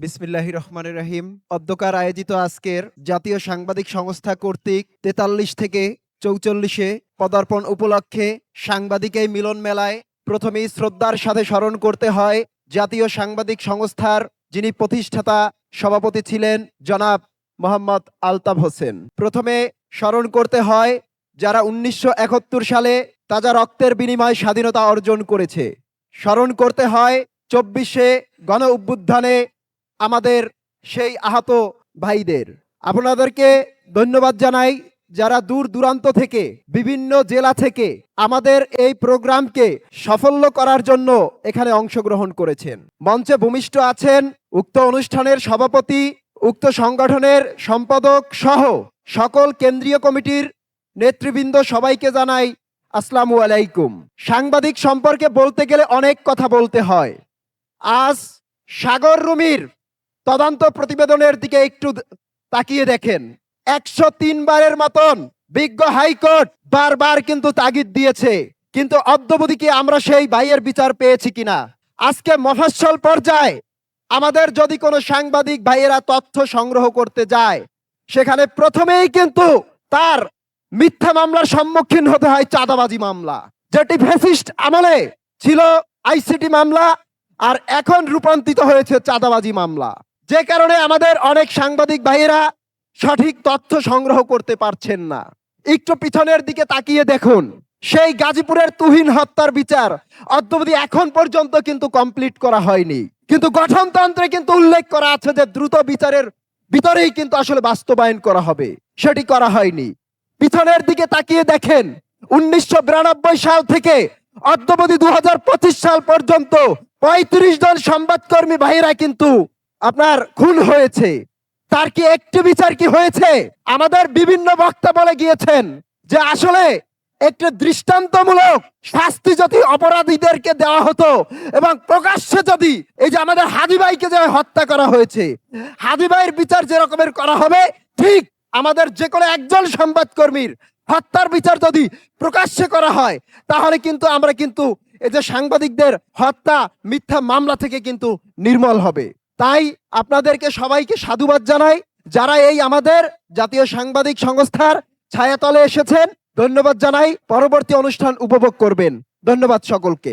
বিসমিল্লাহির রহমানির রহিম। অধ্যকার আয়োজিত আজকের জাতীয় সাংবাদিক সংস্থা কর্তৃক ৪৩ থেকে ৪৪-এ পদার্পণ উপলক্ষে সাংবাদিক এই মিলন মেলায় প্রথমেই শ্রদ্ধার সাথে স্মরণ করতে হয় জাতীয় সাংবাদিক সংস্থার যিনি প্রতিষ্ঠাতা সভাপতি ছিলেন জনাব মোহাম্মদ আলতাফ হোসেন। প্রথমে স্মরণ করতে হয় যারা ১৯৭১ সালে তাজা রক্তের বিনিময়ে স্বাধীনতা অর্জন করেছে। স্মরণ করতে হয় ২৪শে গণ অভ্যুত্থানে আমাদের সেই আহত ভাইদের। আপনাদেরকে ধন্যবাদ জানাই যারা দূর দূরান্ত থেকে বিভিন্ন জেলা থেকে আমাদের এই প্রোগ্রামকে সাফল্য করার জন্য এখানে অংশগ্রহণ করেছেন। মঞ্চে ভূমিষ্ঠ আছেন উক্ত অনুষ্ঠানের সভাপতি, উক্ত সংগঠনের সম্পাদক সহ সকল কেন্দ্রীয় কমিটির নেতৃবৃন্দ। সবাইকে জানাই আসসালামু আলাইকুম। সাংবাদিক সম্পর্কে বলতে গেলে অনেক কথা বলতে হয়। আজ সাগর রুমির তদন্ত প্রতিবেদনের দিকে একটু তাকিয়ে দেখেন। ১০৩ বারের মতন বিজ্ঞ হাইকোর্ট বারবার কিন্তু তাগিদ দিয়েছে, কিন্তু অদ্যাবধি কি আমরা সেই ভাইয়ের বিচার পেয়েছি কিনা? আজকে মফস্বল পর্যায়ে আমাদের যদি কোনো সাংবাদিক ভাইয়েরা তথ্য সংগ্রহ করতে যায়, সেখানে প্রথমেই কিন্তু তার মিথ্যা মামলার সম্মুখীন হতে হয় চাঁদাবাজি মামলা, যেটি ফ্যাসিস্ট আমলে ছিল আইসিটি মামলা, আর এখন রূপান্তরিত হয়েছে চাঁদাবাজি মামলা। যে কারণে আমাদের অনেক সাংবাদিক ভাইয়েরা সঠিক তথ্য সংগ্রহ করতে পারছেন না। একটু পিছনের দিকে তাকিয়ে দেখুন, সেই গাজীপুরের তুহিন হত্যার বিচার অদ্যাবধি এখন পর্যন্ত কিন্তু কমপ্লিট করা হয়নি, কিন্তু গঠনতন্ত্রে কিন্তু উল্লেখ করা আছে যে দ্রুত বিচারের ভিতরেই কিন্তু আসলে বাস্তবায়ন করা হবে, সেটি করা হয়নি। পিছনের দিকে তাকিয়ে দেখেন, ১৯৯২ সাল থেকে অদ্যাবধি ২০২৫ সাল পর্যন্ত ৩৫ জন সংবাদকর্মী ভাইরা কিন্তু আপনার খুন হয়েছে। তার কি একটি বিচার কি হয়েছে? আমাদের বিভিন্ন বক্তা বলে গিয়েছেন যে আসলে একটি দৃষ্টান্তমূলক শাস্তি যদি অপরাধীদেরকে দেওয়া হতো এবং প্রকাশ্যে যদি এই যে আমাদের হাদি ভাইকে যে হত্যা করা হয়েছে, হাদি ভাইয়ের বিচার যে রকমের করা হবে, ঠিক আমাদের যে কোনো একজন সংবাদকর্মীর হত্যার বিচার যদি প্রকাশ্যে করা হয়, তাহলে কিন্তু আমরা কিন্তু এই যে সাংবাদিকদের হত্যা মিথ্যা মামলা থেকে কিন্তু নির্মল হবে। তাই আপনাদেরকে সবাইকে সাধুবাদ জানাই যারা এই আমাদের জাতীয় সাংবাদিক সংস্থার ছায়াতলে এসেছেন। ধন্যবাদ জানাই। পরবর্তী অনুষ্ঠান উপভোগ করবেন। ধন্যবাদ সকলকে।